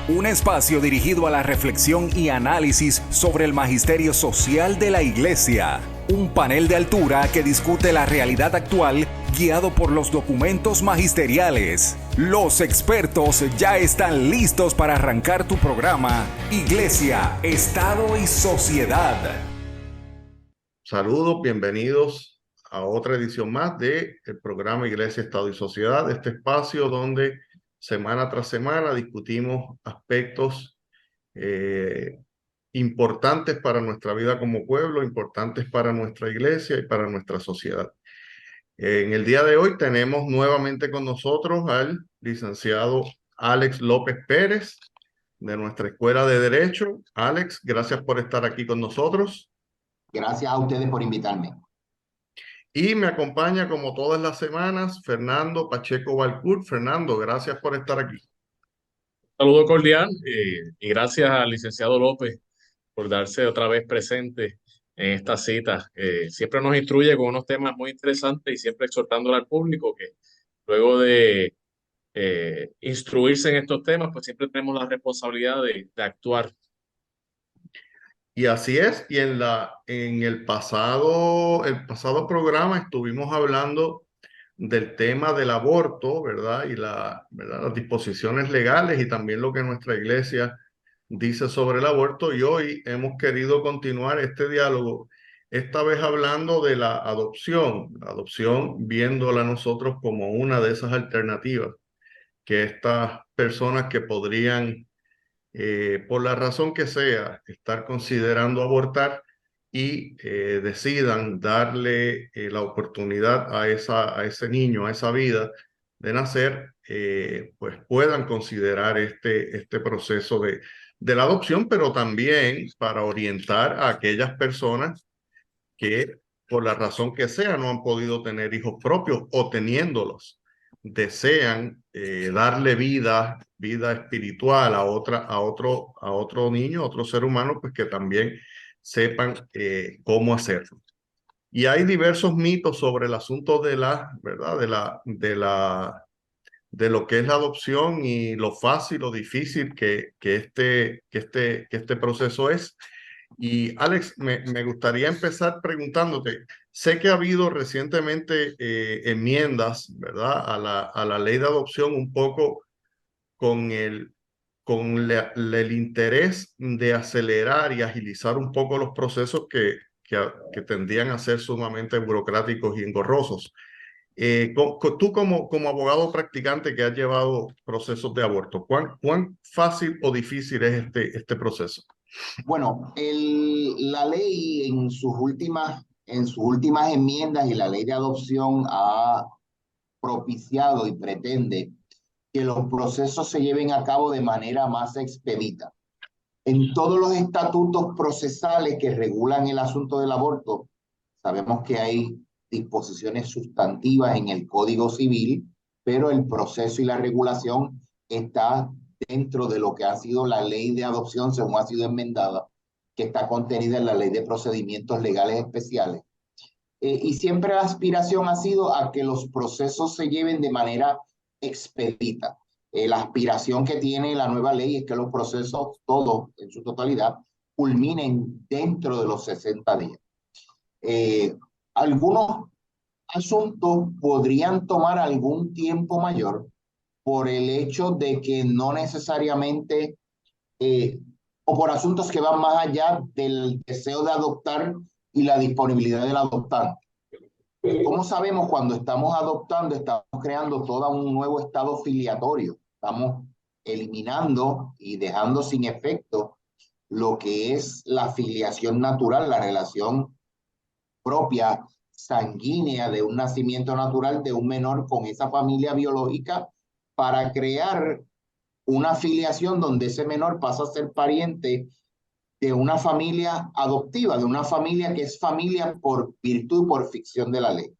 Un espacio dirigido a la reflexión y análisis sobre el magisterio social de la Iglesia. Un panel de altura que discute la realidad actual guiado por los documentos magisteriales. Los expertos ya están listos para arrancar tu programa Iglesia, Estado y Sociedad. Saludos, bienvenidos a otra edición más del programa Iglesia, Estado y Sociedad, este espacio donde semana tras semana discutimos aspectos importantes para nuestra vida como pueblo, importantes para nuestra iglesia y para nuestra sociedad. En el día de hoy tenemos nuevamente con nosotros al licenciado Alex López Pérez de nuestra Escuela de Derecho. Alex, gracias por estar aquí con nosotros. Gracias a ustedes por invitarme. Y me acompaña como todas las semanas Fernando Pacheco Valcourt. Fernando, gracias por estar aquí. Saludo cordial y gracias al licenciado López por darse otra vez presente en esta cita. Siempre nos instruye con unos temas muy interesantes y siempre exhortándole al público que luego de instruirse en estos temas, pues siempre tenemos la responsabilidad de actuar. Y así es, y en el pasado programa estuvimos hablando del tema del aborto, ¿verdad? Y ¿verdad? Las disposiciones legales y también lo que nuestra iglesia dice sobre el aborto. Y hoy hemos querido continuar este diálogo, esta vez hablando de la adopción viéndola nosotros como una de esas alternativas que estas personas que podrían por la razón que sea, estar considerando abortar y decidan darle la oportunidad a ese niño, a esa vida de nacer, pues puedan considerar este proceso de la adopción, pero también para orientar a aquellas personas que por la razón que sea no han podido tener hijos propios o teniéndolos desean darle vida espiritual a otro niño, a otro ser humano, pues que también sepan cómo hacerlo. Y hay diversos mitos sobre el asunto ¿verdad? De lo que es la adopción y lo fácil o difícil que este proceso es. Y Alex, me gustaría empezar preguntándote, sé que ha habido recientemente enmiendas, ¿verdad? A la ley de adopción un poco con el interés de acelerar y agilizar un poco los procesos que tendían a ser sumamente burocráticos y engorrosos. Tú como abogado practicante que has llevado procesos de aborto, ¿cuán fácil o difícil es este proceso? Bueno, la ley en sus últimas enmiendas y la ley de adopción ha propiciado y pretende que los procesos se lleven a cabo de manera más expedita. En todos los estatutos procesales que regulan el asunto del aborto, sabemos que hay disposiciones sustantivas en el Código Civil, pero el proceso y la regulación está dentro de lo que ha sido la ley de adopción, según ha sido enmendada, que está contenida en la ley de procedimientos legales especiales. Y siempre la aspiración ha sido a que los procesos se lleven de manera expedita. La aspiración que tiene la nueva ley es que los procesos, todos en su totalidad, culminen dentro de los 60 días. Algunos asuntos podrían tomar algún tiempo mayor por el hecho de que no necesariamente, o por asuntos que van más allá del deseo de adoptar y la disponibilidad del adoptante. ¿Cómo sabemos cuando estamos adoptando, estamos creando todo un nuevo estado filiatorio? Estamos eliminando y dejando sin efecto lo que es la filiación natural, la relación propia, sanguínea de un nacimiento natural de un menor con esa familia biológica para crear una filiación donde ese menor pasa a ser pariente de una familia adoptiva, de una familia que es familia por virtud y por ficción de la ley.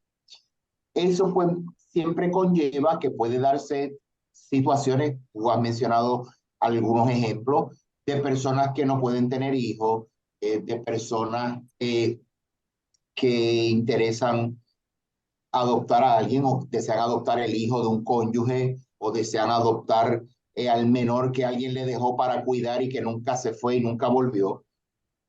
Eso pues siempre conlleva que puede darse situaciones, tú has mencionado algunos ejemplos, de personas que no pueden tener hijos, de personas que interesan adoptar a alguien o desean adoptar el hijo de un cónyuge o desean adoptar al menor que alguien le dejó para cuidar y que nunca se fue y nunca volvió,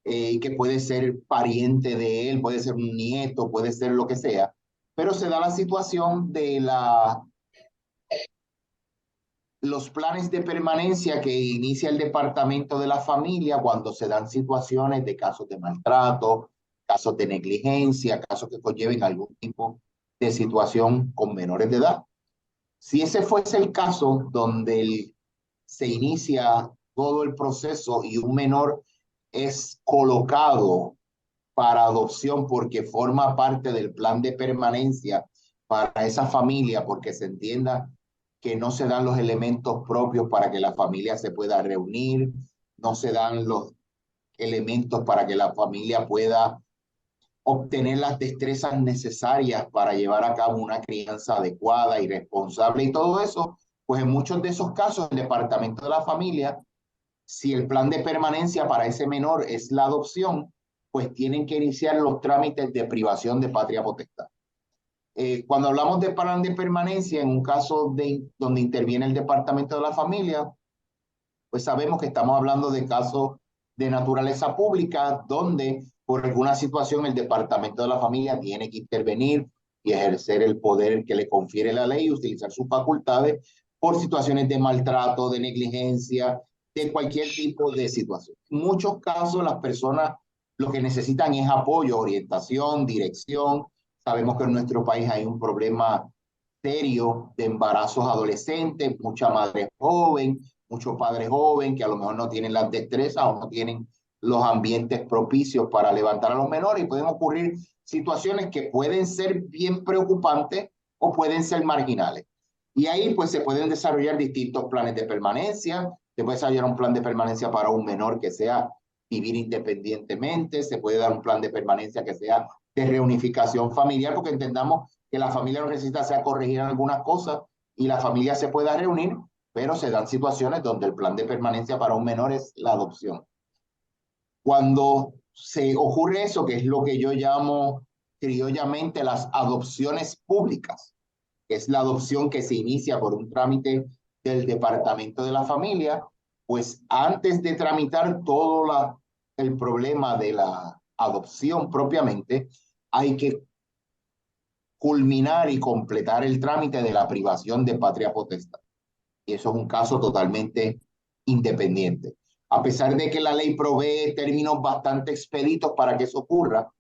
y que puede ser pariente de él, puede ser un nieto, puede ser lo que sea, pero se da la situación de los planes de permanencia que inicia el Departamento de la Familia cuando se dan situaciones de casos de maltrato, casos de negligencia, casos que conlleven algún tipo de situación con menores de edad. Si ese fuese el caso donde se inicia todo el proceso y un menor es colocado para adopción porque forma parte del plan de permanencia para esa familia, porque se entienda que no se dan los elementos propios para que la familia se pueda reunir, no se dan los elementos para que la familia pueda obtener las destrezas necesarias para llevar a cabo una crianza adecuada y responsable y todo eso, pues en muchos de esos casos el Departamento de la Familia, si el plan de permanencia para ese menor es la adopción, pues tienen que iniciar los trámites de privación de patria potestad. Cuando hablamos de plan de permanencia, en un caso donde interviene el Departamento de la Familia, pues sabemos que estamos hablando de casos de naturaleza pública donde por alguna situación el Departamento de la Familia tiene que intervenir y ejercer el poder que le confiere la ley y utilizar sus facultades por situaciones de maltrato, de negligencia, de cualquier tipo de situación. En muchos casos las personas lo que necesitan es apoyo, orientación, dirección. Sabemos que en nuestro país hay un problema serio de embarazos adolescentes, mucha madre joven, muchos padres jóvenes que a lo mejor no tienen las destrezas o no tienen los ambientes propicios para levantar a los menores y pueden ocurrir situaciones que pueden ser bien preocupantes o pueden ser marginales. Y ahí pues se pueden desarrollar distintos planes de permanencia, se puede desarrollar un plan de permanencia para un menor que sea vivir independientemente, se puede dar un plan de permanencia que sea de reunificación familiar, porque entendamos que la familia no necesita sea corregir algunas cosas y la familia se pueda reunir, pero se dan situaciones donde el plan de permanencia para un menor es la adopción. Cuando se ocurre eso, que es lo que yo llamo criollamente las adopciones públicas, que es la adopción que se inicia por un trámite del Departamento de la Familia, pues antes de tramitar todo el problema de la adopción propiamente, hay que culminar y completar el trámite de la privación de patria potestad. Y eso es un caso totalmente independiente. A pesar de que la ley provee términos bastante expeditos para que eso ocurra,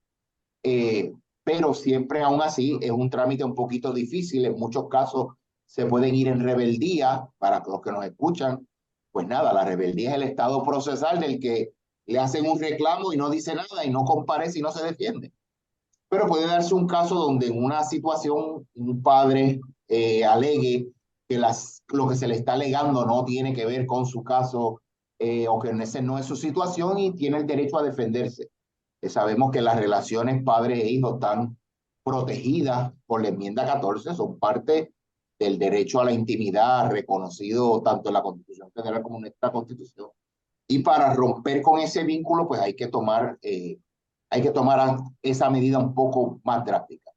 pero siempre aún así es un trámite un poquito difícil. En muchos casos se pueden ir en rebeldía. Para los que nos escuchan, pues nada, la rebeldía es el estado procesal del que le hacen un reclamo y no dice nada y no comparece y no se defiende. Pero puede darse un caso donde en una situación un padre alegue que lo que se le está alegando no tiene que ver con su caso o que ese no es su situación y tiene el derecho a defenderse. Sabemos que las relaciones padres e hijos están protegidas por la enmienda 14, son parte del derecho a la intimidad reconocido tanto en la Constitución Federal como en nuestra Constitución. Y para romper con ese vínculo, pues hay que tomar esa medida un poco más drástica.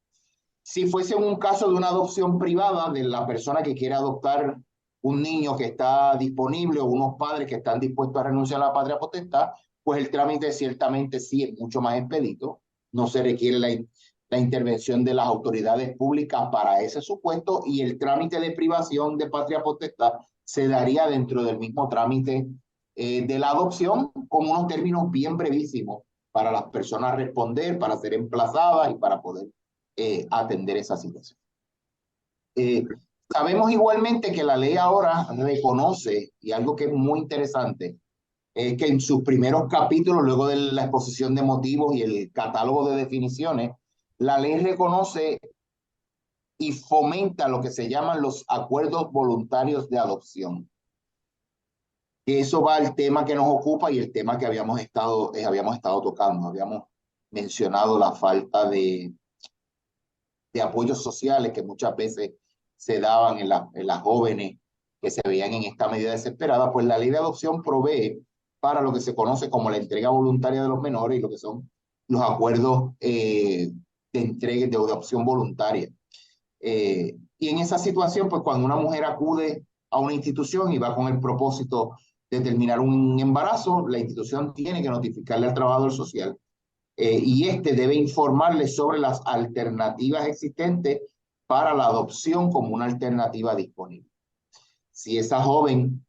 Si fuese un caso de una adopción privada de la persona que quiere adoptar un niño que está disponible o unos padres que están dispuestos a renunciar a la patria potestad, pues el trámite ciertamente sí es mucho más expedito. No se requiere la intervención de las autoridades públicas para ese supuesto y el trámite de privación de patria potestad se daría dentro del mismo trámite de la adopción con unos términos bien brevísimos para las personas responder, para ser emplazadas y para poder atender esa situación. Sabemos igualmente que la ley ahora reconoce, y algo que es muy interesante, es que en sus primeros capítulos, luego de la exposición de motivos y el catálogo de definiciones, la ley reconoce y fomenta lo que se llaman los acuerdos voluntarios de adopción. Eso va al tema que nos ocupa y el tema que habíamos estado tocando. Habíamos mencionado la falta de apoyos sociales que muchas veces se daban en las jóvenes que se veían en esta medida desesperada, pues la ley de adopción provee para lo que se conoce como la entrega voluntaria de los menores y lo que son los acuerdos de entrega de adopción voluntaria. Y en esa situación, pues cuando una mujer acude a una institución y va con el propósito de terminar un embarazo, la institución tiene que notificarle al trabajador social y este debe informarle sobre las alternativas existentes para la adopción como una alternativa disponible. Si esa joven,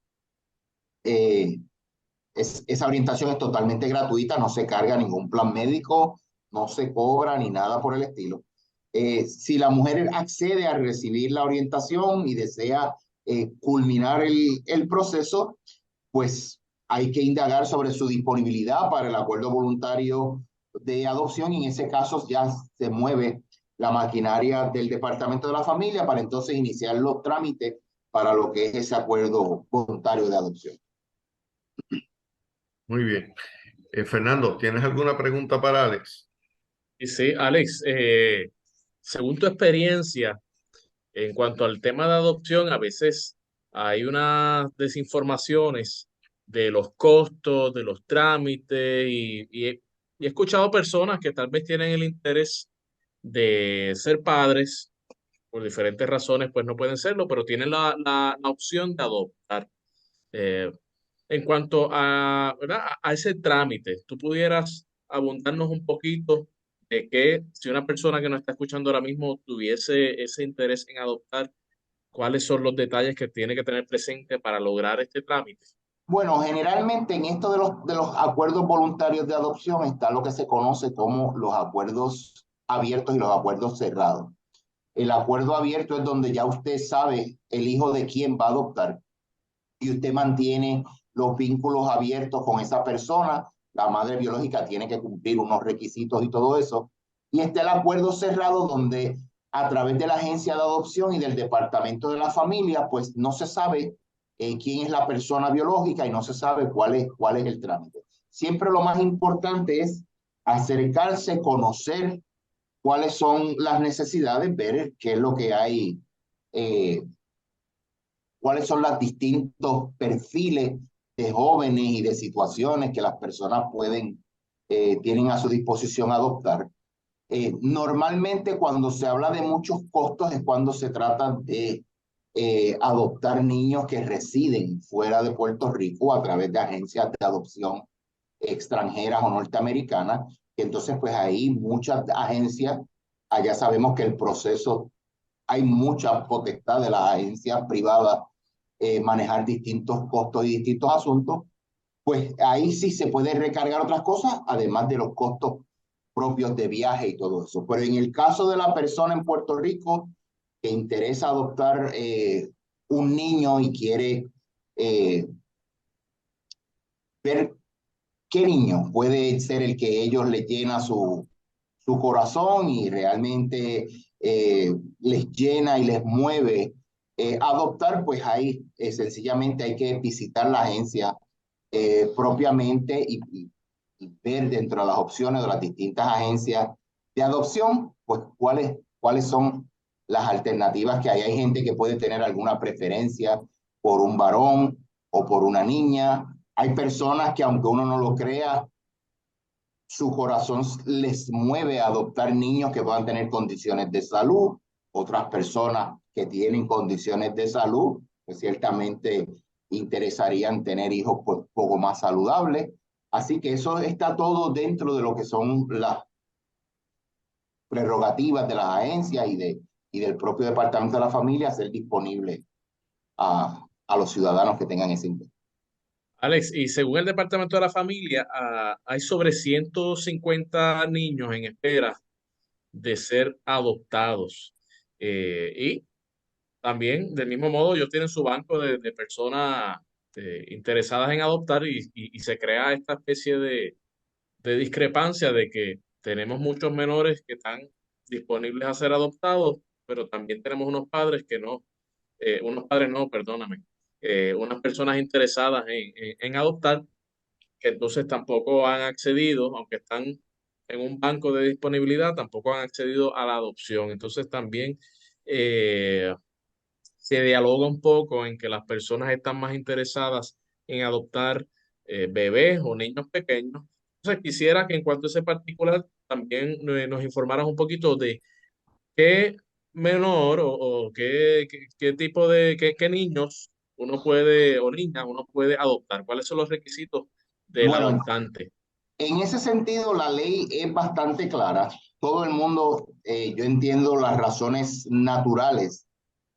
esa orientación es totalmente gratuita, no se carga ningún plan médico, no se cobra ni nada por el estilo. Si la mujer accede a recibir la orientación y desea culminar el proceso, pues hay que indagar sobre su disponibilidad para el acuerdo voluntario de adopción y en ese caso ya se mueve la maquinaria del Departamento de la Familia para entonces iniciar los trámites para lo que es ese acuerdo voluntario de adopción. Muy bien. Fernando, ¿tienes alguna pregunta para Alex? Y sí, Alex, según tu experiencia, en cuanto al tema de adopción, a veces hay unas desinformaciones de los costos, de los trámites, y he escuchado personas que tal vez tienen el interés de ser padres, por diferentes razones, pues no pueden serlo, pero tienen la opción de adoptar. Eh, en cuanto a, ¿verdad? A ese trámite, tú pudieras abundarnos un poquito de que si una persona que nos está escuchando ahora mismo tuviese ese interés en adoptar, ¿cuáles son los detalles que tiene que tener presente para lograr este trámite? Bueno, generalmente en esto de los acuerdos voluntarios de adopción está lo que se conoce como los acuerdos abiertos y los acuerdos cerrados. El acuerdo abierto es donde ya usted sabe el hijo de quién va a adoptar y usted mantiene los vínculos abiertos con esa persona. La madre biológica tiene que cumplir unos requisitos y todo eso. Y está el acuerdo cerrado donde a través de la agencia de adopción y del departamento de la familia, pues no se sabe quién es la persona biológica y no se sabe cuál es el trámite. Siempre lo más importante es acercarse, conocer cuáles son las necesidades, ver qué es lo que hay, cuáles son los distintos perfiles de jóvenes y de situaciones que las personas tienen a su disposición adoptar. Normalmente cuando se habla de muchos costos es cuando se trata de adoptar niños que residen fuera de Puerto Rico a través de agencias de adopción extranjeras o norteamericanas, que entonces pues ahí muchas agencias, allá sabemos que el proceso, hay mucha potestad de las agencias privadas manejar distintos costos y distintos asuntos, pues ahí sí se puede recargar otras cosas, además de los costos propios de viaje y todo eso. Pero en el caso de la persona en Puerto Rico que interesa adoptar un niño y quiere ver qué niño puede ser el que ellos le llena su corazón y realmente les llena y les mueve adoptar, pues ahí sencillamente hay que visitar la agencia propiamente y ver dentro de las opciones de las distintas agencias de adopción, pues cuáles son las alternativas que hay. Hay gente que puede tener alguna preferencia por un varón o por una niña. Hay personas que aunque uno no lo crea, su corazón les mueve a adoptar niños que puedan tener condiciones de salud. Otras personas que tienen condiciones de salud, pues ciertamente interesarían tener hijos pues, poco más saludables. Así que eso está todo dentro de lo que son las prerrogativas de las agencias y del propio Departamento de la Familia ser disponible a los ciudadanos que tengan ese interés. Alex, y según el Departamento de la Familia, hay sobre 150 niños en espera de ser adoptados. Y también, del mismo modo, ellos tienen su banco de personas interesadas en adoptar y se crea esta especie de discrepancia de que tenemos muchos menores que están disponibles a ser adoptados, pero también tenemos unos padres que no, unos padres no, perdóname, unas personas interesadas en adoptar que entonces tampoco han accedido, aunque están en un banco de disponibilidad, tampoco han accedido a la adopción. Entonces también se dialoga un poco en que las personas están más interesadas en adoptar bebés o niños pequeños. Entonces quisiera que en cuanto a ese particular también nos informaras un poquito de qué menor o qué tipo de qué niños uno puede, o niña, uno puede adoptar? ¿Cuáles son los requisitos del Bueno, adoptante? en ese sentido, la ley es bastante clara. Todo el mundo, yo entiendo las razones naturales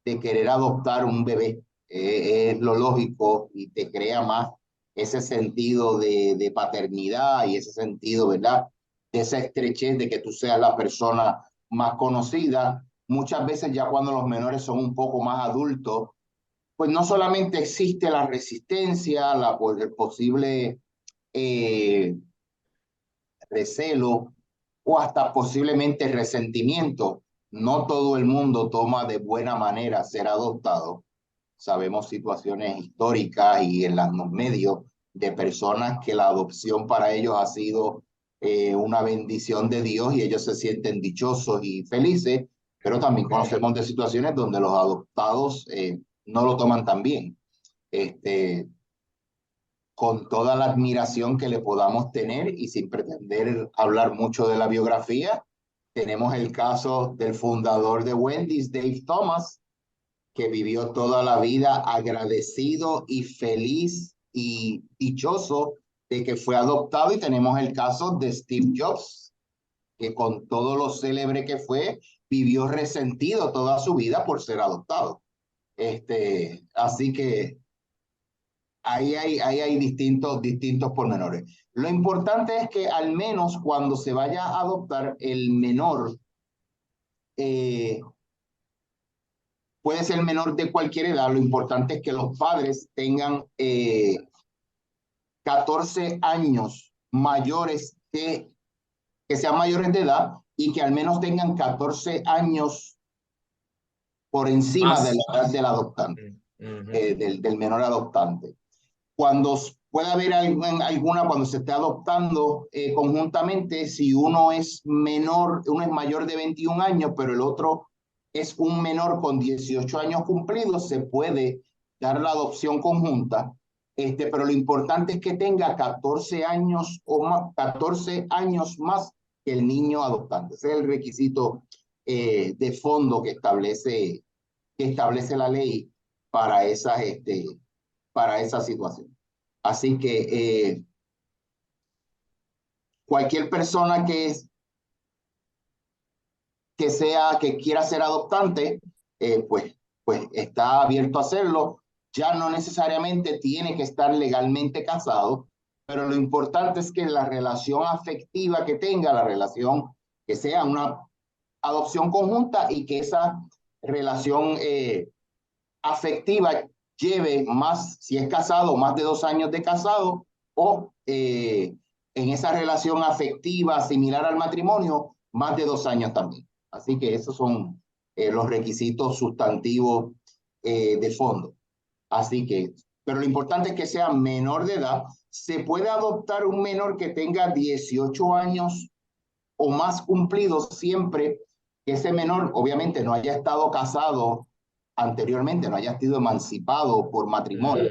de querer adoptar un bebé. Es lo lógico y te crea más ese sentido de paternidad y ese sentido, ¿verdad? De esa estrechez de que tú seas la persona más conocida. Muchas veces ya cuando los menores son un poco más adultos, pues no solamente existe la resistencia, el posible eh, recelo o hasta posiblemente resentimiento. No todo el mundo toma de buena manera ser adoptado. Sabemos situaciones históricas y en los medios de personas que la adopción para ellos ha sido una bendición de Dios y ellos se sienten dichosos y felices, pero también conocemos de situaciones donde los adoptados no lo toman tan bien. Este, con toda la admiración que le podamos tener y sin pretender hablar mucho de la biografía, tenemos el caso del fundador de Wendy's, Dave Thomas, que vivió toda la vida agradecido y feliz y dichoso de que fue adoptado. Y tenemos el caso de Steve Jobs, que con todo lo célebre que fue, vivió resentido toda su vida por ser adoptado. Así que ahí hay distintos pormenores. Lo importante es que al menos cuando se vaya a adoptar el menor, eh, puede ser menor de cualquier edad, lo importante es que los padres tengan 14 años mayores que sean mayores de edad y que al menos tengan 14 años por encima de Más. la edad del adoptante, del menor adoptante. Cuando puede haber alguna, cuando se esté adoptando conjuntamente, si uno es menor, uno es mayor de 21 años, pero el otro es un menor con 18 años cumplidos, se puede dar la adopción conjunta, pero lo importante es que tenga 14 años o más, 14 años más que el niño adoptante. Ese es el requisito de fondo que establece la ley para para esa situación. Así que cualquier persona que quiera ser adoptante, pues está abierto a hacerlo. Ya no necesariamente tiene que estar legalmente casado, pero lo importante es que la relación afectiva que tenga, la relación que sea una adopción conjunta y que esa relación afectiva lleve más, si es casado, más de 2 años de casado o en esa relación afectiva similar al matrimonio, más de 2 años también. Así que esos son los requisitos sustantivos de fondo. Así que, pero lo importante es que sea menor de edad. Se puede adoptar un menor que tenga 18 años o más cumplidos siempre que ese menor obviamente no haya estado casado anteriormente, no haya sido emancipado por matrimonio.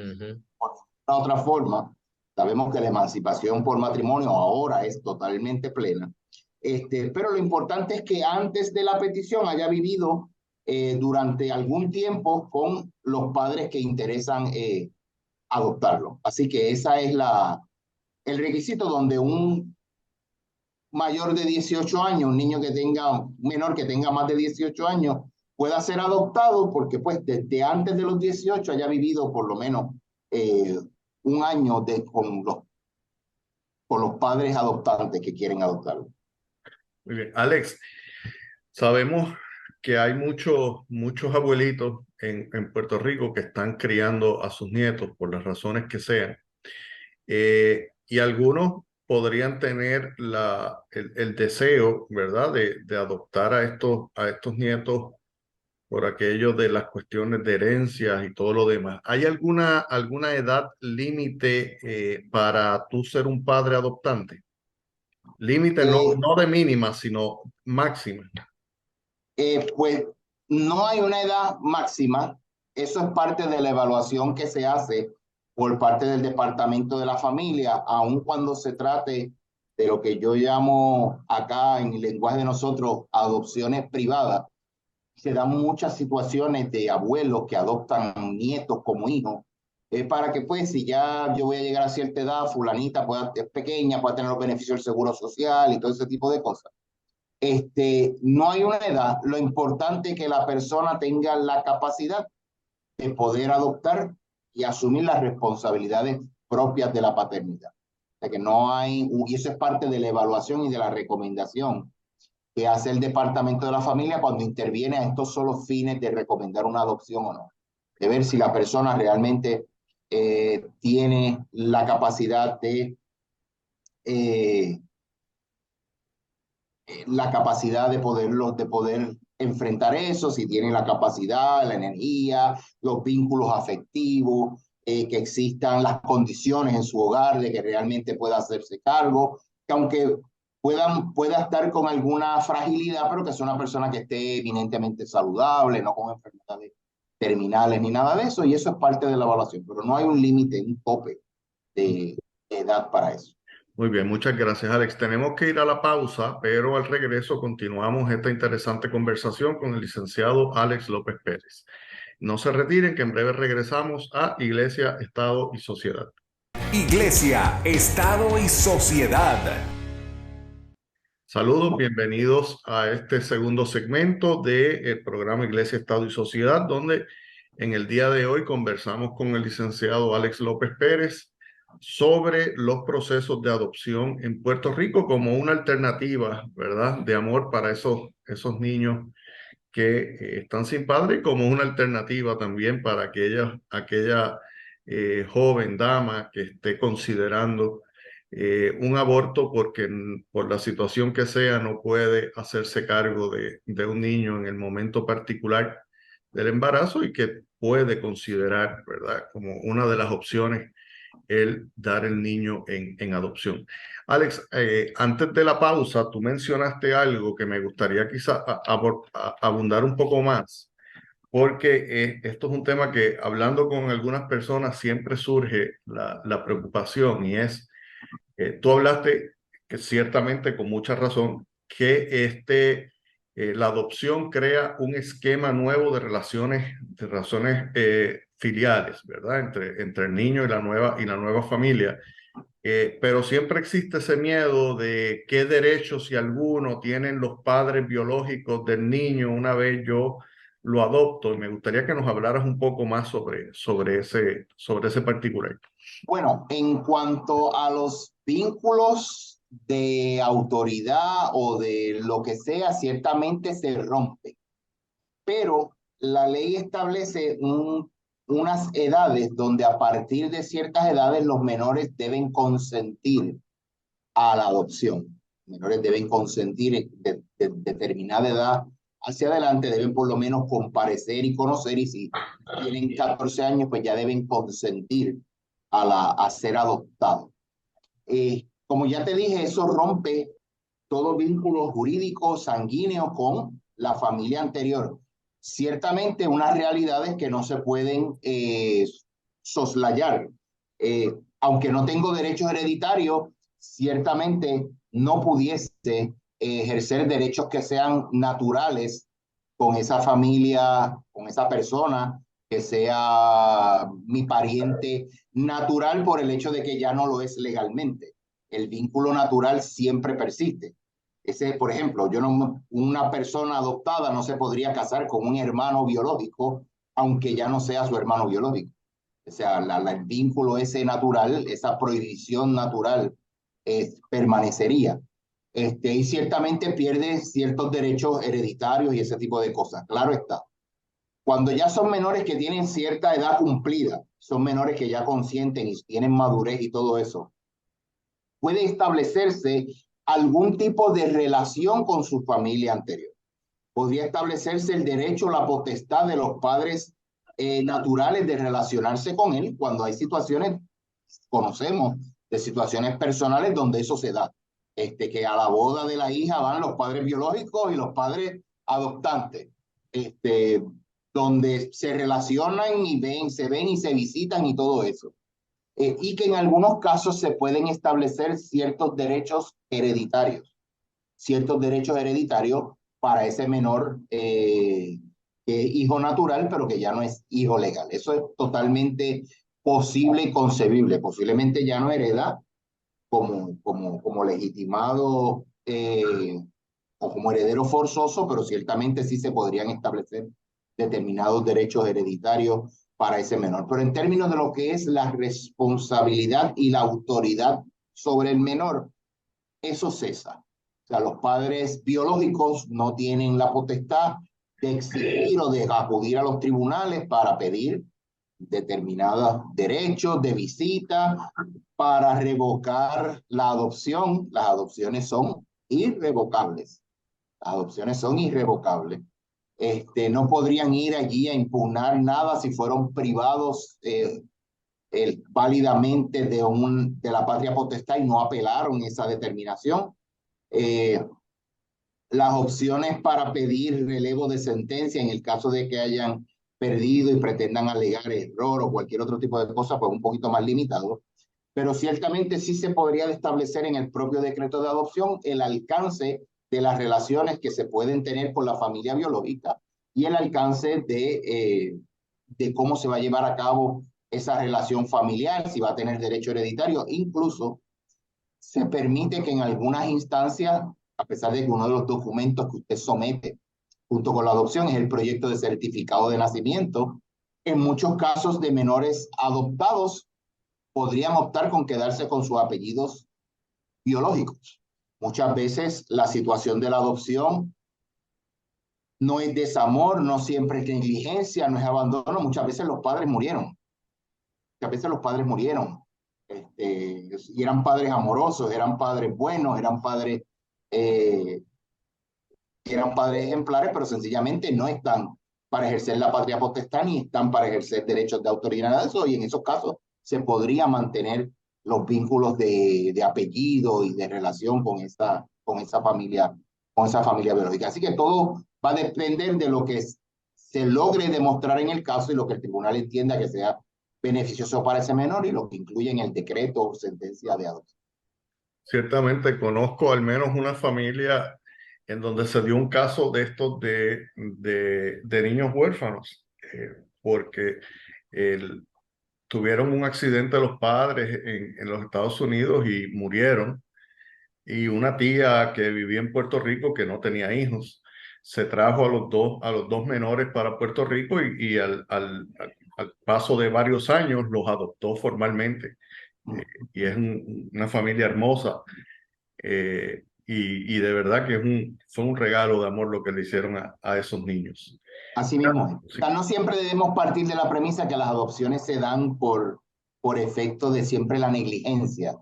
Por otra forma, sabemos que la emancipación por matrimonio ahora es totalmente plena. Pero lo importante es que antes de la petición haya vivido durante algún tiempo con los padres que interesan adoptarlo. Así que esa es el requisito donde un mayor de 18 años, un niño que tenga, un menor que tenga más de 18 años, pueda ser adoptado porque pues desde antes de los 18 haya vivido por lo menos un año con los padres adoptantes que quieren adoptarlo. Muy bien. Alex, sabemos que hay muchos abuelitos en Puerto Rico que están criando a sus nietos por las razones que sean. Y algunos podrían tener el deseo, ¿verdad?, de adoptar a estos nietos por aquello de las cuestiones de herencias y todo lo demás. ¿Hay alguna edad límite para tú ser un padre adoptante? Límite no de mínima, sino máxima. Pues no hay una edad máxima. Eso es parte de la evaluación que se hace por parte del Departamento de la Familia, aun cuando se trate de lo que yo llamo acá en el lenguaje de nosotros adopciones privadas. Se dan muchas situaciones de abuelos que adoptan nietos como hijos, para que pues si ya yo voy a llegar a cierta edad, fulanita es pequeña, pueda tener los beneficios del seguro social y todo ese tipo de cosas. No hay una edad, lo importante es que la persona tenga la capacidad de poder adoptar y asumir las responsabilidades propias de la paternidad. O sea que no hay, y eso es parte de la evaluación y de la recomendación que hace el Departamento de la Familia cuando interviene a estos solos fines de recomendar una adopción o no. De ver si la persona realmente tiene la capacidad de de poder enfrentar eso, si tiene la capacidad, la energía, los vínculos afectivos, que existan las condiciones en su hogar de que realmente pueda hacerse cargo, que aunque pueda estar con alguna fragilidad, pero que sea una persona que esté eminentemente saludable, no con enfermedades terminales ni nada de eso, y eso es parte de la evaluación, pero no hay un límite, un tope de edad para eso. Muy bien, muchas gracias, Alex. Tenemos que ir a la pausa, pero al regreso continuamos esta interesante conversación con el licenciado Alex López Pérez. No se retiren, que en breve regresamos a Iglesia, Estado y Sociedad. Iglesia, Estado y Sociedad. Saludos, bienvenidos a este segundo segmento del programa Iglesia, Estado y Sociedad, donde en el día de hoy conversamos con el licenciado Alex López Pérez sobre los procesos de adopción en Puerto Rico como una alternativa, ¿verdad?, de amor para esos niños que están sin padre, y como una alternativa también para aquella joven dama que esté considerando un aborto porque por la situación que sea no puede hacerse cargo de un niño en el momento particular del embarazo y que puede considerar, ¿verdad?, como una de las opciones el dar el niño en adopción. Alex, antes de la pausa, tú mencionaste algo que me gustaría quizá abundar un poco más, porque esto es un tema que hablando con algunas personas siempre surge la preocupación, y es, tú hablaste, que ciertamente con mucha razón, que la adopción crea un esquema nuevo de relaciones filiales, ¿verdad? Entre el niño y la nueva familia. Pero siempre existe ese miedo de qué derechos, si alguno, tienen los padres biológicos del niño una vez yo lo adopto. Y me gustaría que nos hablaras un poco más sobre ese particular. Bueno, en cuanto a los vínculos de autoridad o de lo que sea, ciertamente se rompe, pero la ley establece unas edades donde a partir de ciertas edades los menores deben consentir a la adopción. Los menores deben consentir de determinada edad hacia adelante, deben por lo menos comparecer y conocer, y si tienen 14 años, pues ya deben consentir a ser adoptado. Como ya te dije, eso rompe todo vínculo jurídico sanguíneo con la familia anterior. Ciertamente unas realidades que no se pueden soslayar. Aunque no tengo derechos hereditarios, ciertamente no pudiese ejercer derechos que sean naturales con esa familia, con esa persona, que sea mi pariente natural por el hecho de que ya no lo es legalmente. El vínculo natural siempre persiste. Por ejemplo, una persona adoptada no se podría casar con un hermano biológico, aunque ya no sea su hermano biológico. O sea, el vínculo ese natural, esa prohibición natural, permanecería. Y ciertamente pierde ciertos derechos hereditarios y ese tipo de cosas. Claro está. Cuando ya son menores que tienen cierta edad cumplida, son menores que ya consienten y tienen madurez y todo eso, puede establecerse algún tipo de relación con su familia anterior. Podría establecerse el derecho, la potestad de los padres naturales de relacionarse con él cuando hay situaciones, conocemos de situaciones personales donde eso se da. Que a la boda de la hija van los padres biológicos y los padres adoptantes, donde se relacionan y se ven y se visitan y todo eso. Y que en algunos casos se pueden establecer ciertos derechos hereditarios para ese menor que es hijo natural, pero que ya no es hijo legal. Eso es totalmente posible y concebible. Posiblemente ya no hereda como legitimado o como heredero forzoso, pero ciertamente sí se podrían establecer determinados derechos hereditarios para ese menor. Pero en términos de lo que es la responsabilidad y la autoridad sobre el menor, eso cesa. O sea, los padres biológicos no tienen la potestad de exigir o de acudir a los tribunales para pedir determinados derechos de visita, para revocar la adopción. Las adopciones son irrevocables. Las adopciones son irrevocables. No podrían ir allí a impugnar nada si fueron privados válidamente de la patria potestad y no apelaron esa determinación. Las opciones para pedir relevo de sentencia en el caso de que hayan perdido y pretendan alegar error o cualquier otro tipo de cosa, pues un poquito más limitado. Pero ciertamente sí se podría establecer en el propio decreto de adopción el alcance de las relaciones que se pueden tener con la familia biológica y el alcance de cómo se va a llevar a cabo esa relación familiar, si va a tener derecho hereditario. Incluso se permite que en algunas instancias, a pesar de que uno de los documentos que usted somete junto con la adopción es el proyecto de certificado de nacimiento, en muchos casos de menores adoptados podrían optar con quedarse con sus apellidos biológicos. Muchas veces la situación de la adopción no es desamor, no siempre es negligencia, no es abandono, muchas veces los padres murieron. Muchas veces los padres murieron. Y eran padres amorosos, eran padres buenos, eh, eran padres ejemplares, pero sencillamente no están para ejercer la patria potestad ni están para ejercer derechos de autoría, nada de eso, y en esos casos se podría mantener los vínculos de apellido y de relación con esa familia biológica. Así que todo va a depender de lo que se logre demostrar en el caso y lo que el tribunal entienda que sea beneficioso para ese menor y lo que incluye en el decreto o sentencia de adopción. Ciertamente conozco al menos una familia en donde se dio un caso de estos de niños huérfanos, porque tuvieron un accidente los padres en los Estados Unidos y murieron. Y una tía que vivía en Puerto Rico, que no tenía hijos, se trajo a los dos menores para Puerto Rico y al paso de varios años los adoptó formalmente. Y es una familia hermosa. Y de verdad que fue un regalo de amor lo que le hicieron a esos niños. Así mismo es. Sí. O sea, no siempre debemos partir de la premisa que las adopciones se dan por efecto de siempre la negligencia.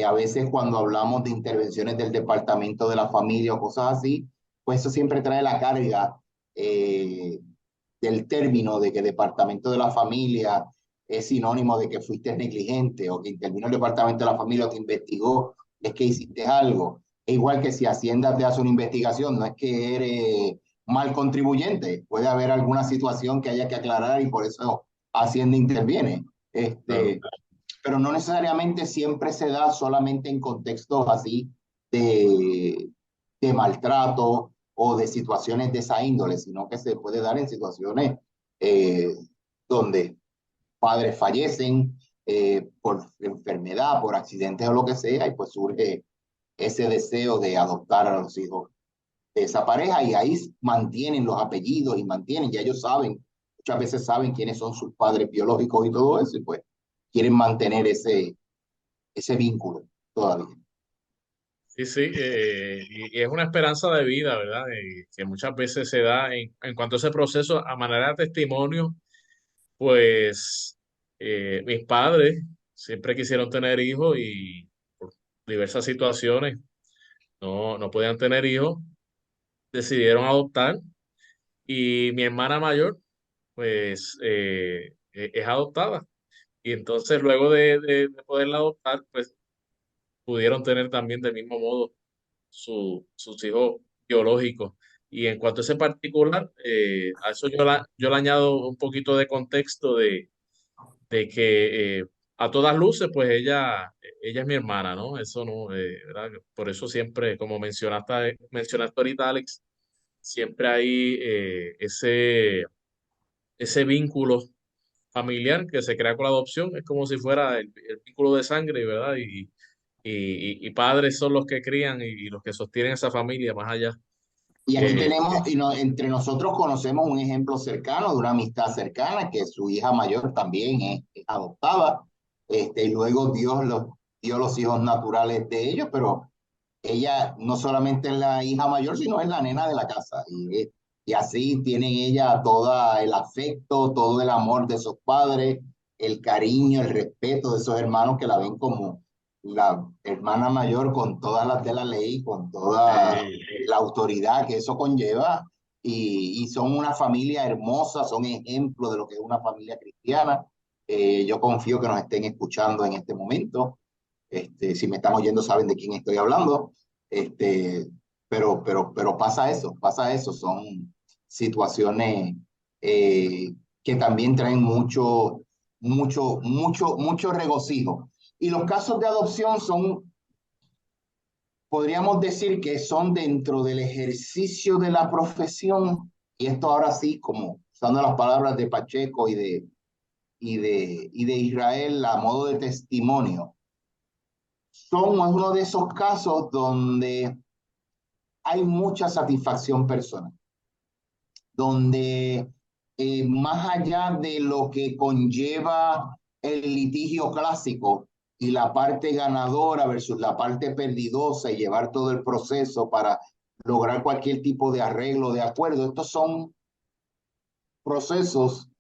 A veces cuando hablamos de intervenciones del departamento de la familia o cosas así, pues eso siempre trae la carga del término de que departamento de la familia es sinónimo de que fuiste negligente o que intervino el departamento de la familia o te investigó, es que hiciste algo. E igual que si Hacienda te hace una investigación, no es que eres mal contribuyente, puede haber alguna situación que haya que aclarar y por eso Hacienda interviene. Pero no necesariamente siempre se da solamente en contextos así de, de maltrato o de situaciones de esa índole, sino que se puede dar en situaciones donde padres fallecen por enfermedad, por accidentes o lo que sea, y pues surge ese deseo de adoptar a los hijos de esa pareja y ahí mantienen los apellidos y mantienen, ya ellos saben, muchas veces saben quiénes son sus padres biológicos y todo eso, y pues quieren mantener ese vínculo todavía. Sí, sí, y es una esperanza de vida, ¿verdad? Que muchas veces se da en cuanto a ese proceso, a manera de testimonio, pues mis padres siempre quisieron tener hijos y por diversas situaciones no podían tener hijos, decidieron adoptar y mi hermana mayor, pues es adoptada. Y entonces luego de poderla adoptar, pues pudieron tener también del mismo modo sus hijos biológicos. Y en cuanto a ese particular, a eso yo le añado un poquito de contexto de que a todas luces, pues ella es mi hermana, ¿no? Eso no, ¿verdad? Por eso siempre, como mencionaste ahorita, Alex, siempre hay ese vínculo familiar que se crea con la adopción. Es como si fuera el vínculo de sangre, ¿verdad? Y padres son los que crían y los que sostienen esa familia más allá. Y aquí Eh, tenemos, entre nosotros conocemos un ejemplo cercano de una amistad cercana, que su hija mayor también es adoptada, y luego Dios dio los hijos naturales de ellos, pero ella no solamente es la hija mayor, sino es la nena de la casa. Y así tiene ella todo el afecto, todo el amor de sus padres, el cariño, el respeto de esos hermanos que la ven como la hermana mayor con todas las de la ley, con toda la autoridad que eso conlleva. Y son una familia hermosa, son ejemplos de lo que es una familia cristiana. Yo confío que nos estén escuchando en este momento. Si me están oyendo saben de quién estoy hablando. Este, pero pasa eso, son situaciones que también traen mucho regocijo. Y los casos de adopción son, podríamos decir que son dentro del ejercicio de la profesión, y esto ahora sí, como usando las palabras de Pacheco y de Israel a modo de testimonio, son uno de esos casos donde hay mucha satisfacción personal, donde más allá de lo que conlleva el litigio clásico y la parte ganadora versus la parte perdidosa y llevar todo el proceso para lograr cualquier tipo de arreglo, de acuerdo, estos son procesos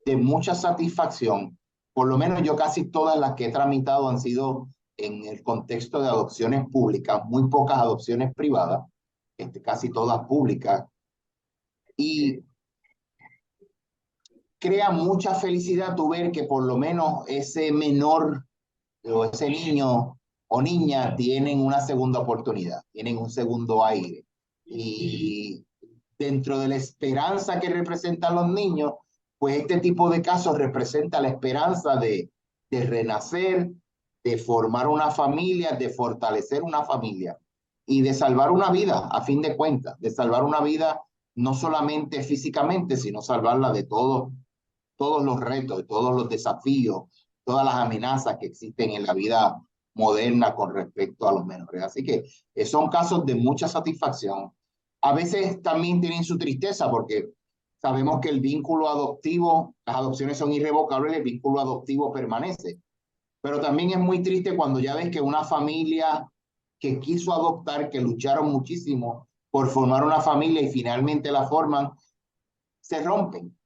de mucha satisfacción. Por lo menos yo casi todas las que he tramitado han sido en el contexto de adopciones públicas, muy pocas adopciones privadas, casi todas públicas, y crea mucha felicidad tu ver que por lo menos ese menor o ese niño o niña tienen una segunda oportunidad, tienen un segundo aire. Y dentro de la esperanza que representan los niños, pues este tipo de casos representa la esperanza de renacer, de formar una familia, de fortalecer una familia y de salvar una vida, a fin de cuentas, de salvar una vida no solamente físicamente, sino salvarla de todos los retos, de todos los desafíos, todas las amenazas que existen en la vida moderna con respecto a los menores. Así que son casos de mucha satisfacción. A veces también tienen su tristeza porque sabemos que el vínculo adoptivo, las adopciones son irrevocables, el vínculo adoptivo permanece. Pero también es muy triste cuando ya ves que una familia que quiso adoptar, que lucharon muchísimo por formar una familia y finalmente la forman, se rompen.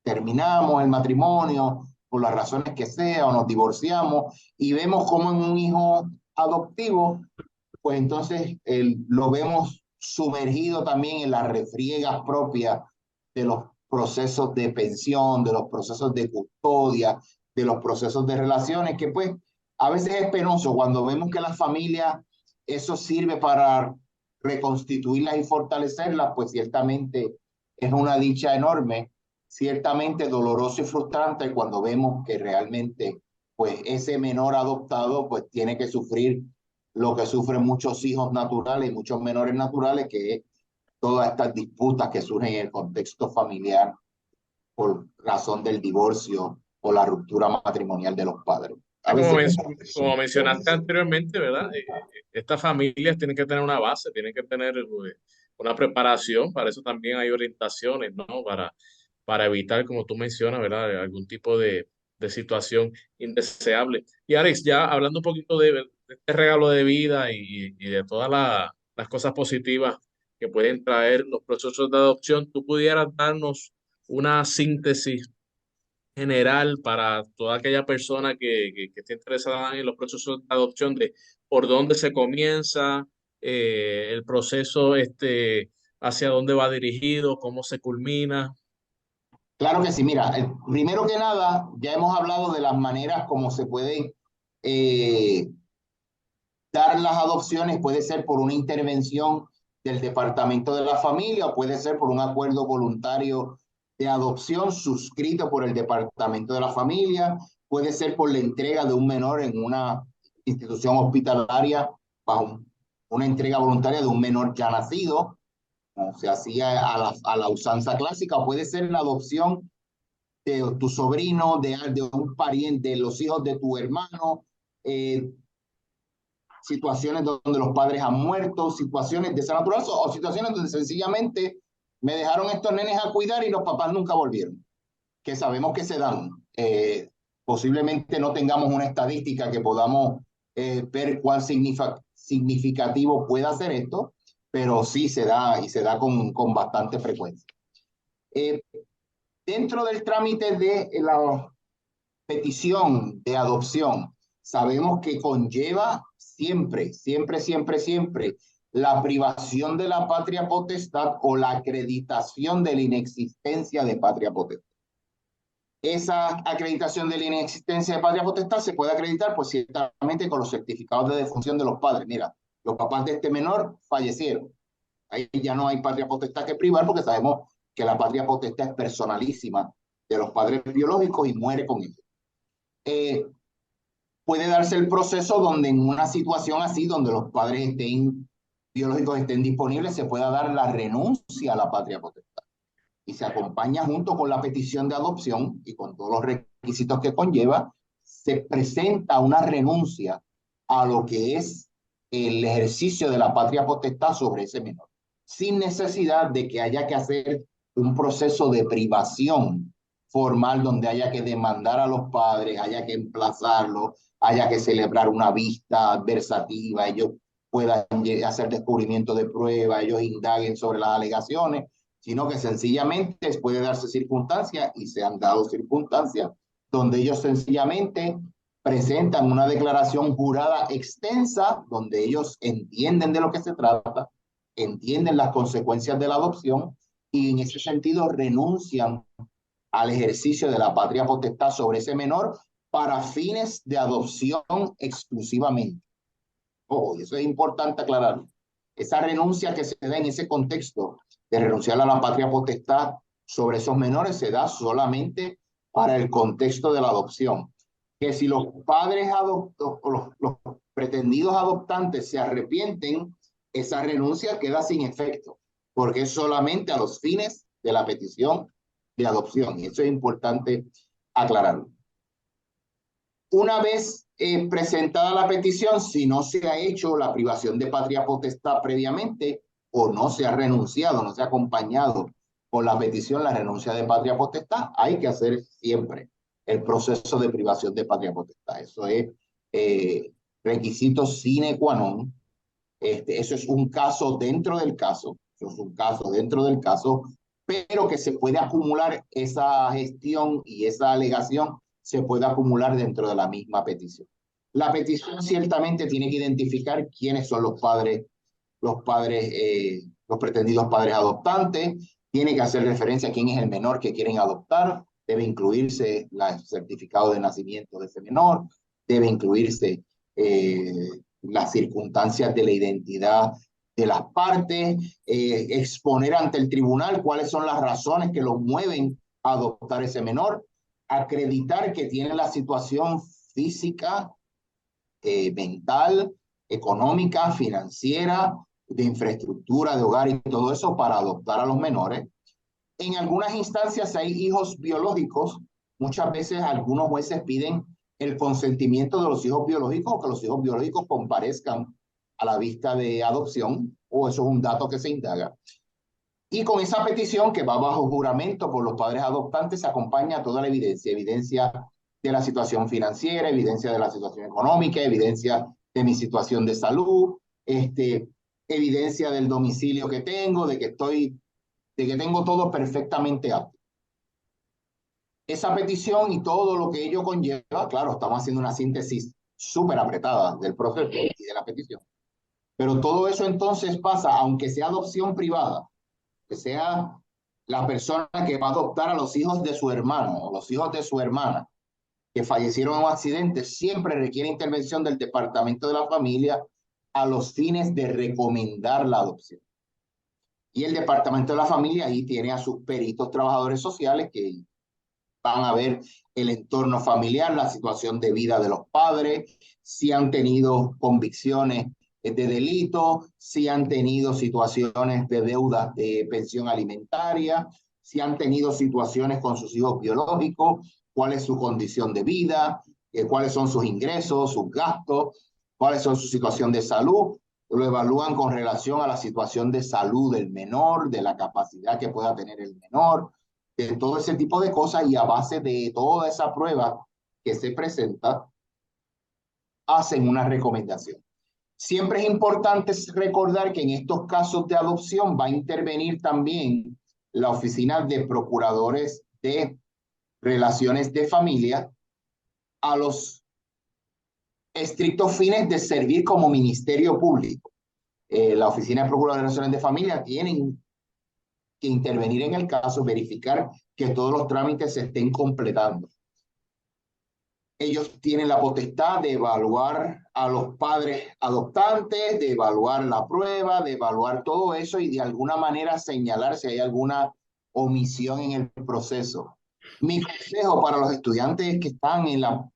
Terminamos el matrimonio por las razones que sea o nos divorciamos y vemos como en un hijo adoptivo, pues entonces lo vemos sumergido también en las refriegas propias de los procesos de pensión, de los procesos de custodia, de los procesos de relaciones, que pues a veces es penoso cuando vemos que las familias, eso sirve para reconstituirlas y fortalecerlas, pues ciertamente es una dicha enorme, ciertamente doloroso y frustrante cuando vemos que realmente pues ese menor adoptado pues tiene que sufrir lo que sufren muchos hijos naturales y muchos menores naturales, que es todas estas disputas que surgen en el contexto familiar por razón del divorcio o la ruptura matrimonial de los padres. A Como, veces, como mencionaste anteriormente, ¿verdad? Estas familias tienen que tener una base, tienen que tener una preparación, para eso también hay orientaciones, ¿no? Para evitar, como tú mencionas, ¿verdad? Algún tipo de situación indeseable. Y Alex, ya hablando un poquito de este regalo de vida y de todas las cosas positivas que pueden traer los procesos de adopción, ¿tú pudieras darnos una síntesis general para toda aquella persona que esté interesada en los procesos de adopción, de por dónde se comienza, el proceso hacia dónde va dirigido, cómo se culmina? claro que sí, mira, primero que nada, ya hemos hablado de las maneras como se pueden eh, dar las adopciones, puede ser por una intervención del Departamento de la Familia o puede ser por un acuerdo voluntario de adopción suscrito por el Departamento de la Familia, puede ser por la entrega de un menor en una institución hospitalaria bajo una entrega voluntaria de un menor ya nacido, como se hacía a la usanza clásica, o puede ser la adopción de tu sobrino, de un pariente, de los hijos de tu hermano, situaciones donde los padres han muerto, situaciones de esa naturaleza, o situaciones donde sencillamente me dejaron estos nenes a cuidar y los papás nunca volvieron, que sabemos que se dan. Posiblemente no tengamos una estadística que podamos ver cuán significativo pueda ser esto, pero sí se da, y se da con bastante frecuencia. Dentro del trámite de la petición de adopción, sabemos que conlleva siempre la privación de la patria potestad o la acreditación de la inexistencia de patria potestad. Esa acreditación de la inexistencia de patria potestad se puede acreditar pues ciertamente con los certificados de defunción de los padres. Mira, los papás de este menor fallecieron. Ahí ya no hay patria potestad que privar porque sabemos que la patria potestad es personalísima de los padres biológicos y muere con ellos. Puede darse el proceso donde en una situación así, donde los padres biológicos estén disponibles, se pueda dar la renuncia a la patria potestad. Y se acompaña junto con la petición de adopción y con todos los requisitos que conlleva, se presenta una renuncia a lo que es el ejercicio de la patria potestad sobre ese menor, sin necesidad de que haya que hacer un proceso de privación formal donde haya que demandar a los padres, haya que emplazarlos, haya que celebrar una vista adversativa, ellos puedan hacer descubrimiento de prueba, ellos indaguen sobre las alegaciones, sino que sencillamente puede darse circunstancias, y se han dado circunstancias, donde ellos sencillamente presentan una declaración jurada extensa, donde ellos entienden de lo que se trata, entienden las consecuencias de la adopción, y en ese sentido renuncian al ejercicio de la patria potestad sobre ese menor para fines de adopción exclusivamente. Oh, eso es importante aclarar. Esa renuncia que se da en ese contexto de renunciar a la patria potestad sobre esos menores se da solamente para el contexto de la adopción. Que si los padres los pretendidos adoptantes se arrepienten, esa renuncia queda sin efecto, porque es solamente a los fines de la petición de adopción. Y eso es importante aclararlo. Una vez presentada la petición, si no se ha hecho la privación de patria potestad previamente o no se ha renunciado, no se ha acompañado con la petición la renuncia de patria potestad, hay que hacer siempre el proceso de privación de patria potestad. Eso es requisito sine qua non. Eso es un caso dentro del caso, eso es un caso dentro del caso, pero que se puede acumular esa gestión y esa alegación se puede acumular dentro de la misma petición. La petición ciertamente tiene que identificar quiénes son los pretendidos padres adoptantes, tiene que hacer referencia a quién es el menor que quieren adoptar, debe incluirse el certificado de nacimiento de ese menor, debe incluirse las circunstancias de la identidad de las partes, exponer ante el tribunal cuáles son las razones que los mueven a adoptar ese menor, acreditar que tiene la situación física, mental, económica, financiera, de infraestructura, de hogar y todo eso para adoptar a los menores. En algunas instancias hay hijos biológicos. Muchas veces algunos jueces piden el consentimiento de los hijos biológicos o que los hijos biológicos comparezcan a la vista de adopción, o eso es un dato que se indaga. Y con esa petición que va bajo juramento por los padres adoptantes se acompaña toda la evidencia de la situación financiera, evidencia de la situación económica, evidencia de mi situación de salud, evidencia del domicilio que tengo, de que tengo todo perfectamente apto. Esa petición y todo lo que ello conlleva, claro, estamos haciendo una síntesis súper apretada del proceso y de la petición. Pero todo eso entonces pasa, aunque sea adopción privada, que sea la persona que va a adoptar a los hijos de su hermano o los hijos de su hermana que fallecieron en un accidente, siempre requiere intervención del Departamento de la Familia a los fines de recomendar la adopción. Y el Departamento de la Familia ahí tiene a sus peritos trabajadores sociales que van a ver el entorno familiar, la situación de vida de los padres, si han tenido convicciones de delito, si han tenido situaciones de deudas de pensión alimentaria, si han tenido situaciones con sus hijos biológicos, cuál es su condición de vida, cuáles son sus ingresos, sus gastos, cuáles son su situación de salud. Lo evalúan con relación a la situación de salud del menor, de la capacidad que pueda tener el menor, de todo ese tipo de cosas, y a base de toda esa prueba que se presenta, hacen una recomendación. Siempre es importante recordar que en estos casos de adopción va a intervenir también la Oficina de Procuradores de Relaciones de Familia a los estrictos fines de servir como Ministerio Público. La Oficina de Procuradores de Relaciones de Familia tienen que intervenir en el caso, verificar que todos los trámites se estén completando. Ellos tienen la potestad de evaluar a los padres adoptantes, de evaluar la prueba, de evaluar todo eso y de alguna manera señalar si hay alguna omisión en el proceso. Mi consejo para los estudiantes que van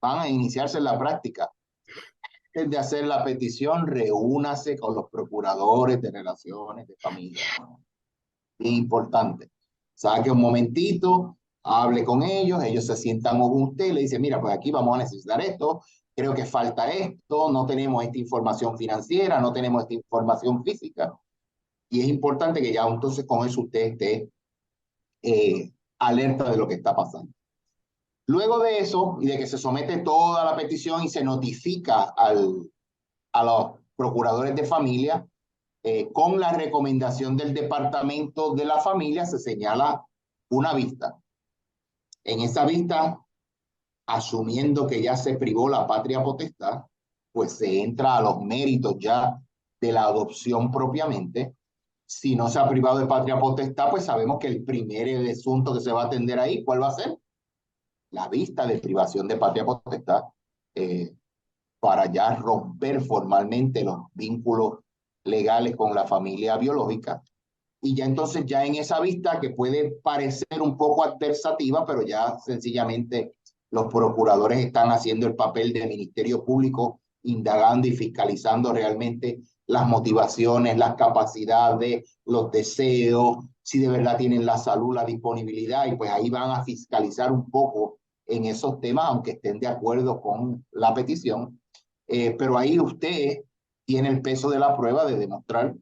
a iniciarse en la práctica es de hacer la petición, reúnase con los procuradores de relaciones de familia. Bien importante. Saque un momentito, hable con ellos, ellos se sientan con usted y le dicen, mira, pues aquí vamos a necesitar esto, creo que falta esto, no tenemos esta información financiera, no tenemos esta información física. Y es importante que ya entonces con eso usted esté alerta de lo que está pasando. Luego de eso, y de que se somete toda la petición y se notifica a los procuradores de familia, con la recomendación del Departamento de la Familia se señala una vista. En esa vista, asumiendo que ya se privó la patria potestad, pues se entra a los méritos ya de la adopción propiamente. Si no se ha privado de patria potestad, pues sabemos que el primer asunto que se va a atender ahí, ¿cuál va a ser? La vista de privación de patria potestad, para ya romper formalmente los vínculos legales con la familia biológica. Y ya entonces ya en esa vista, que puede parecer un poco adversativa, pero ya sencillamente los procuradores están haciendo el papel de Ministerio Público, indagando y fiscalizando realmente las motivaciones, las capacidades, los deseos, si de verdad tienen la salud, la disponibilidad, y pues ahí van a fiscalizar un poco en esos temas, aunque estén de acuerdo con la petición. Pero ahí usted tiene el peso de la prueba de demostrar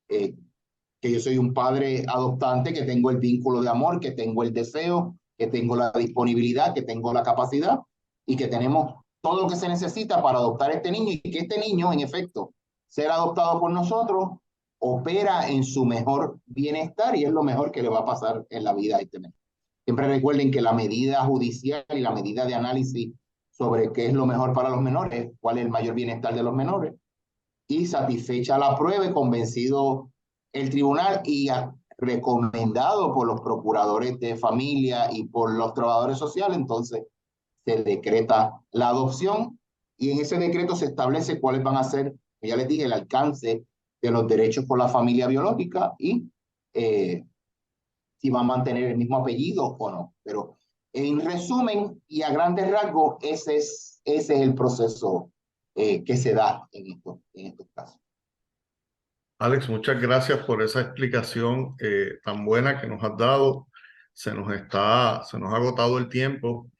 que yo soy un padre adoptante, que tengo el vínculo de amor, que tengo el deseo, que tengo la disponibilidad, que tengo la capacidad y que tenemos todo lo que se necesita para adoptar este niño, y que este niño, en efecto, ser adoptado por nosotros, opera en su mejor bienestar y es lo mejor que le va a pasar en la vida a este menor. Siempre recuerden que la medida judicial y la medida de análisis sobre qué es lo mejor para los menores, cuál es el mayor bienestar de los menores, y satisfecha la prueba y convencido el tribunal y recomendado por los procuradores de familia y por los trabajadores sociales, entonces se decreta la adopción y en ese decreto se establece cuáles van a ser, ya les dije, el alcance de los derechos por la familia biológica y si va a mantener el mismo apellido o no. Pero en resumen y a grandes rasgos, ese es el proceso que se da en estos casos. Alex, muchas gracias por esa explicación tan buena que nos has dado. Se nos ha agotado el tiempo,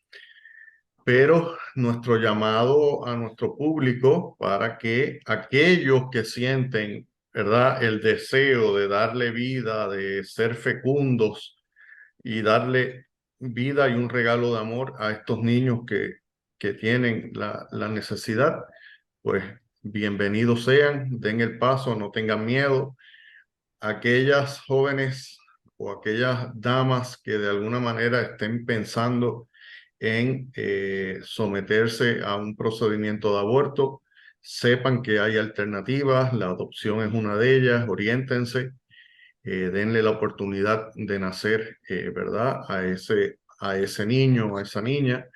pero nuestro llamado a nuestro público para que aquellos que sienten, ¿verdad?, el deseo de darle vida, de ser fecundos y darle vida y un regalo de amor a estos niños que tienen la necesidad, pues bienvenidos sean, den el paso, no tengan miedo. Aquellas jóvenes o aquellas damas que de alguna manera estén pensando en someterse a un procedimiento de aborto, sepan que hay alternativas, la adopción es una de ellas, oriéntense, denle la oportunidad de nacer, ¿verdad?, a ese niño, a esa niña,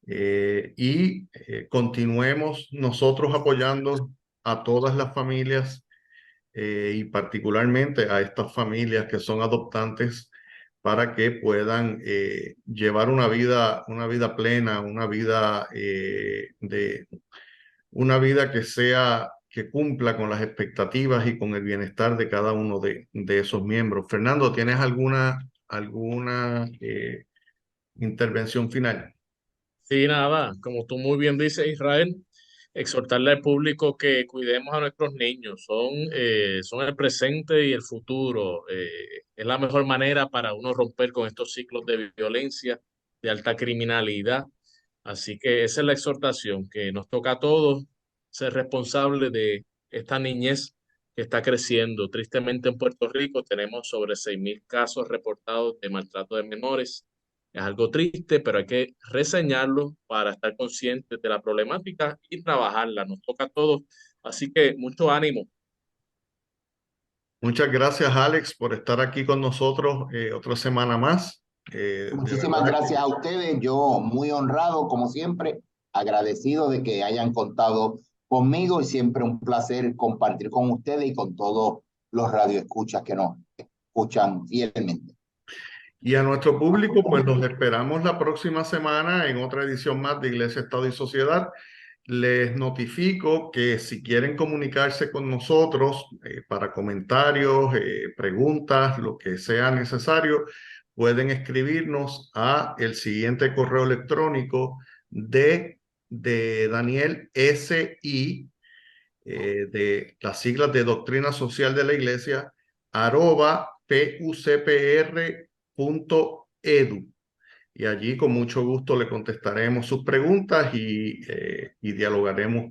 y continuemos nosotros apoyando a todas las familias y particularmente a estas familias que son adoptantes para que puedan llevar una vida plena, una vida que sea que cumpla con las expectativas y con el bienestar de cada uno de esos miembros. Fernando, ¿tienes alguna intervención final? Sí, nada, como tú muy bien dices, Israel, exhortarle al público que cuidemos a nuestros niños. Son el presente y el futuro. Es la mejor manera para uno romper con estos ciclos de violencia, de alta criminalidad. Así que esa es la exhortación, que nos toca a todos ser responsables de esta niñez que está creciendo. Tristemente en Puerto Rico tenemos sobre 6.000 casos reportados de maltrato de menores. Es algo triste, pero hay que reseñarlo para estar conscientes de la problemática y trabajarla. Nos toca a todos. Así que mucho ánimo. Muchas gracias, Alex, por estar aquí con nosotros otra semana más. Muchísimas gracias a ustedes. Yo muy honrado, como siempre, agradecido de que hayan contado conmigo y siempre un placer compartir con ustedes y con todos los radioescuchas que nos escuchan fielmente. Y a nuestro público, pues los esperamos la próxima semana en otra edición más de Iglesia, Estado y Sociedad. Les notifico que si quieren comunicarse con nosotros para comentarios, preguntas, lo que sea necesario, pueden escribirnos a el siguiente correo electrónico de Daniel S.I., de las siglas de Doctrina Social de la Iglesia, @pucpr.edu. Y allí con mucho gusto le contestaremos sus preguntas y dialogaremos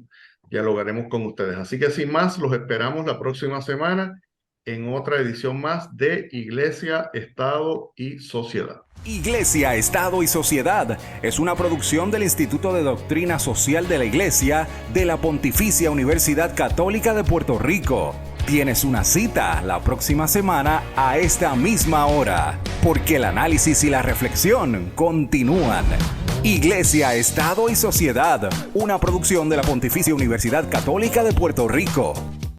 con ustedes. Así que sin más, los esperamos la próxima semana en otra edición más de Iglesia, Estado y Sociedad. Iglesia, Estado y Sociedad es una producción del Instituto de Doctrina Social de la Iglesia de la Pontificia Universidad Católica de Puerto Rico. Tienes una cita la próxima semana a esta misma hora, porque el análisis y la reflexión continúan. Iglesia, Estado y Sociedad, una producción de la Pontificia Universidad Católica de Puerto Rico.